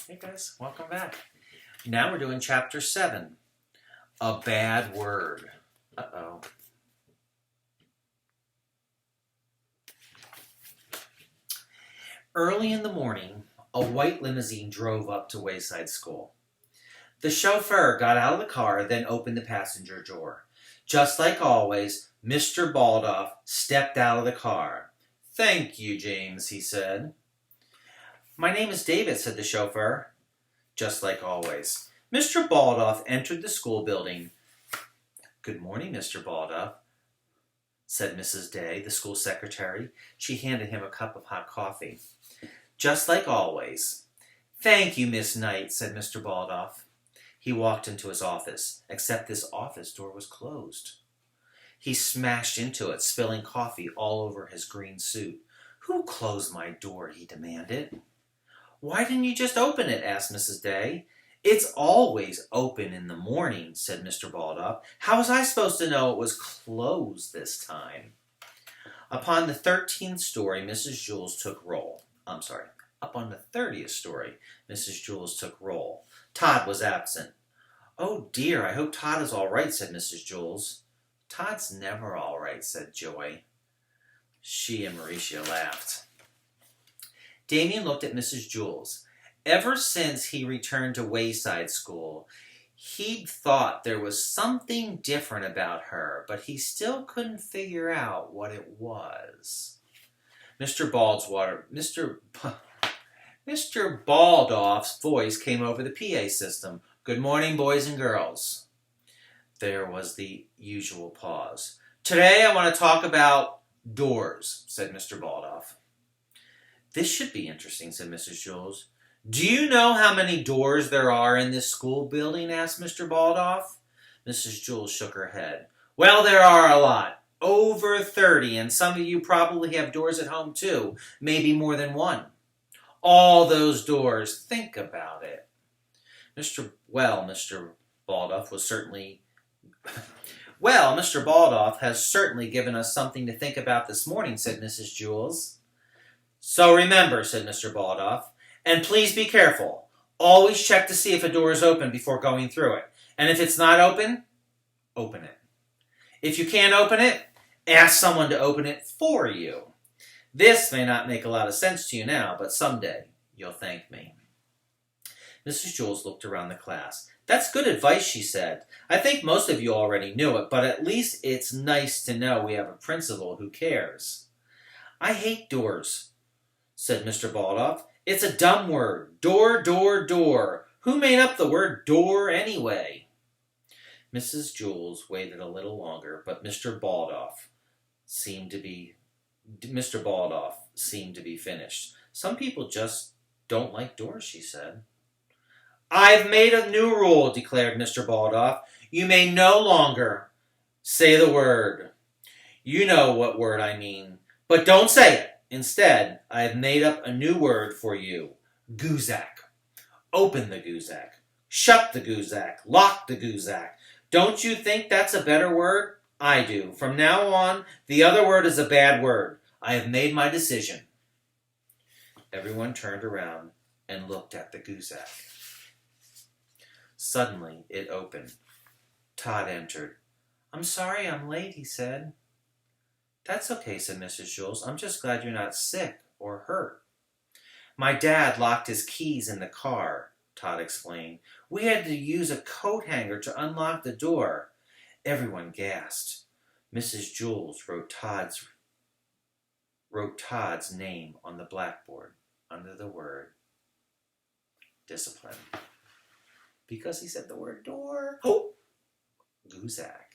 Hey guys, welcome back. Now we're doing chapter 7, A Bad Word. Uh-oh. Early in the morning, a white limousine drove up to Wayside School. The chauffeur got out of the car, then opened the passenger door. Just like always, Mr. Baldoff stepped out of the car. "Thank you, James," he said. "My name is David," said the chauffeur. Just like always, Mr. Baldoff entered the school building. "Good morning, Mr. Baldoff," said Mrs. Day, the school secretary. She handed him a cup of hot coffee. Just like always. "Thank you, Miss Knight," said Mr. Baldoff. He walked into his office, except this office door was closed. He smashed into it, spilling coffee all over his green suit. "Who closed my door?" he demanded. "Why didn't you just open it?" asked Mrs. Day. "It's always open in the morning," said Mr. Baldoff. "How was I supposed to know it was closed this time?" Upon the 13th story, Mrs. Jules took roll. Up on the 30th story, Mrs. Jules took roll. Todd was absent. "Oh dear, I hope Todd is all right," said Mrs. Jules. "Todd's never all right," said Joy. She and Mauricia laughed. Damien looked at Mrs. Jules. Ever since he returned to Wayside School, he'd thought there was something different about her, but he still couldn't figure out what it was. Mr. Baldoff's voice came over the PA system. "Good morning, boys and girls." There was the usual pause. "Today I want to talk about doors," said Mr. Baldoff. "This should be interesting," said Mrs. Jules. "Do you know how many doors there are in this school building?" asked Mr. Baldoff. Mrs. Jules shook her head. "Well, there are a lot. Over 30, and some of you probably have doors at home too. Maybe more than one. All those doors. Think about it." Mr. Baldoff has certainly given us something to think about this morning," said Mrs. Jules. "So remember," said Mr. Baldoff, "and please be careful. Always check to see if a door is open before going through it. And if it's not open, open it. If you can't open it, ask someone to open it for you. This may not make a lot of sense to you now, but someday you'll thank me." Mrs. Jules looked around the class. "That's good advice," she said. "I think most of you already knew it, but at least it's nice to know we have a principal who cares." "I hate doors," said Mr. Baldoff. "It's a dumb word. Door, door, door. Who made up the word door anyway?" Mrs. Jules waited a little longer, but Mr. Baldoff seemed to be finished. "Some people just don't like doors," she said. "I've made a new rule," declared Mr. Baldoff. "You may no longer say the word. You know what word I mean. But don't say it. Instead, I have made up a new word for you. Guzak. Open the Guzak. Shut the Guzak. Lock the Guzak. Don't you think that's a better word? I do. From now on, the other word is a bad word. I have made my decision." Everyone turned around and looked at the Guzak. Suddenly, it opened. Todd entered. "I'm sorry I'm late," he said. "That's okay," said Mrs. Jules. "I'm just glad you're not sick or hurt." "My dad locked his keys in the car," Todd explained. "We had to use a coat hanger to unlock the door." Everyone gasped. Mrs. Jules wrote Todd's name on the blackboard under the word discipline. Because he said the word door. Oh! Guzak.